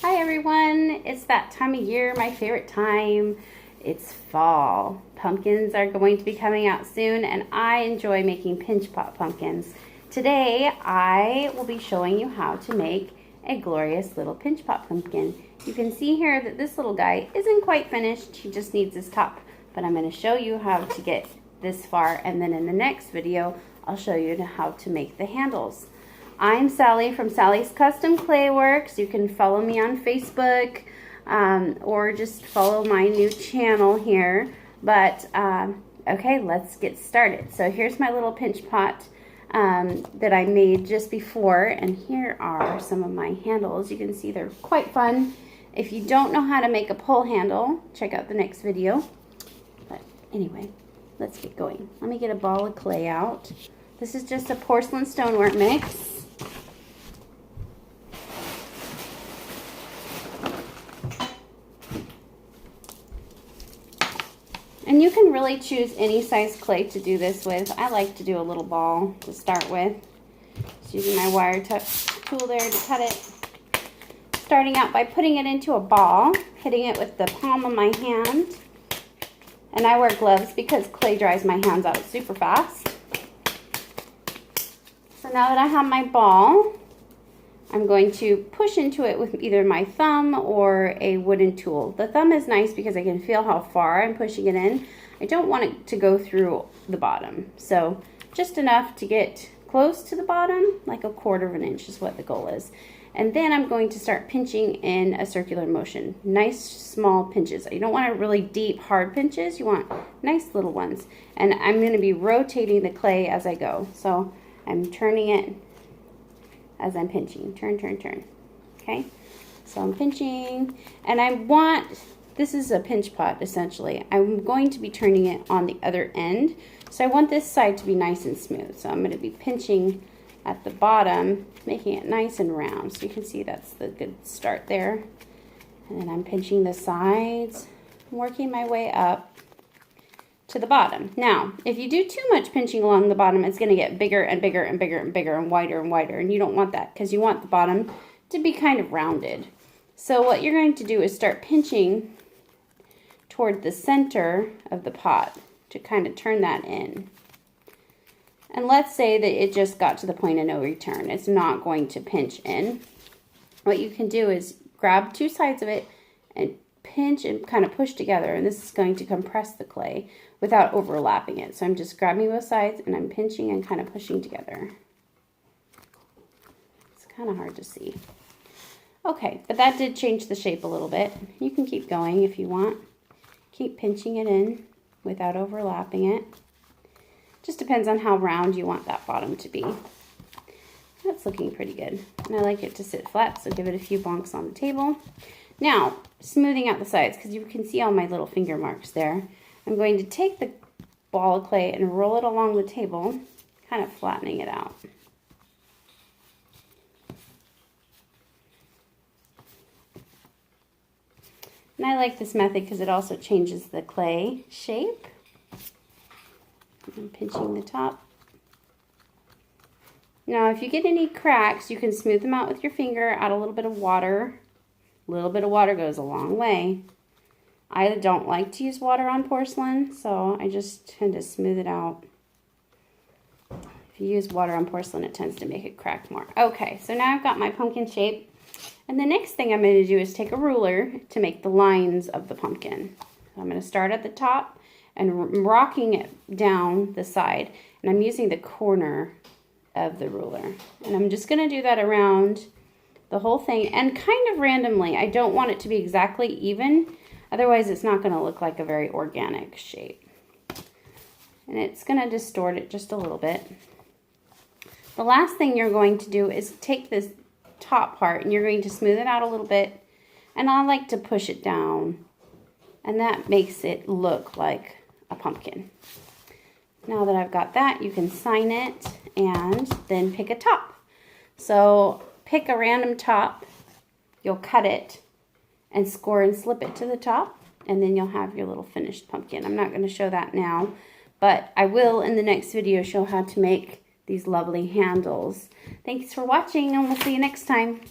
Hi everyone, it's that time of year, my favorite time. It's fall. Pumpkins are going to be coming out soon and I enjoy making pinch pot pumpkins. Today I will be showing you how to make a glorious little pinch pot pumpkin. You can see here that this little guy isn't quite finished, he just needs his top. But I'm going to show you how to get this far, and then in the next video I'll show you how to make the handles. I'm Sally from Sally's Custom Clay Works. You can follow me on Facebook or just follow my new channel here. But okay, let's get started. So here's my little pinch pot that I made just before, and here are some of my handles. You can see they're quite fun. If you don't know how to make a pole handle, check out the next video. But anyway, let's get going. Let me get a ball of clay out. This is just a porcelain stoneware mix. And you can really choose any size clay to do this with. I like to do a little ball to start with. Just using my wire tool there to cut it. Starting out by putting it into a ball, hitting it with the palm of my hand. And I wear gloves because clay dries my hands out super fast. So now that I have my ball, I'm going to push into it with either my thumb or a wooden tool. The thumb is nice because I can feel how far I'm pushing it in. I don't want it to go through the bottom. So just enough to get close to the bottom, like 1/4 of an inch is what the goal is. And then I'm going to start pinching in a circular motion. Nice small pinches. You don't want really deep, hard pinches. You want nice little ones. And I'm going to be rotating the clay as I go. So I'm turning it as I'm pinching. Turn, turn, turn. Okay? So I'm pinching, and I want, this is a pinch pot essentially. I'm going to be turning it on the other end. So I want this side to be nice and smooth. So I'm going to be pinching at the bottom, making it nice and round. So you can see that's the good start there. And then I'm pinching the sides, working my way up to the bottom. Now, if you do too much pinching along the bottom, it's going to get bigger and bigger and bigger and bigger and wider, and you don't want that because you want the bottom to be kind of rounded. So what you're going to do is start pinching toward the center of the pot to kind of turn that in. And let's say that it just got to the point of no return. It's not going to pinch in. What you can do is grab two sides of it and pinch and kind of push together, and this is going to compress the clay without overlapping it. So I'm just grabbing both sides and I'm pinching and kind of pushing together. It's kind of hard to see. Okay, but that did change the shape a little bit. You can keep going if you want. Keep pinching it in without overlapping it. Just depends on how round you want that bottom to be. That's looking pretty good. And I like it to sit flat, so give it a few bonks on the table. Now, smoothing out the sides, because you can see all my little finger marks there. I'm going to take the ball of clay and roll it along the table, kind of flattening it out. And I like this method because it also changes the clay shape. I'm pinching the top. Now, if you get any cracks, you can smooth them out with your finger, add a little bit of water. A little bit of water goes a long way. I don't like to use water on porcelain, so I just tend to smooth it out. If you use water on porcelain, it tends to make it crack more. Okay, so now I've got my pumpkin shape. And the next thing I'm going to do is take a ruler to make the lines of the pumpkin. So I'm going to start at the top and rocking it down the side. And I'm using the corner of the ruler. And I'm just going to do that around the whole thing, and kind of randomly. I don't want it to be exactly even, otherwise it's not going to look like a very organic shape. And it's going to distort it just a little bit. The last thing you're going to do is take this top part and you're going to smooth it out a little bit, and I like to push it down, and that makes it look like a pumpkin. Now that I've got that, you can sign it and then pick a top. So pick a random top, you'll cut it and score and slip it to the top, and then you'll have your little finished pumpkin. I'm not going to show that now, but I will in the next video show how to make these lovely handles. Thanks for watching, and we'll see you next time.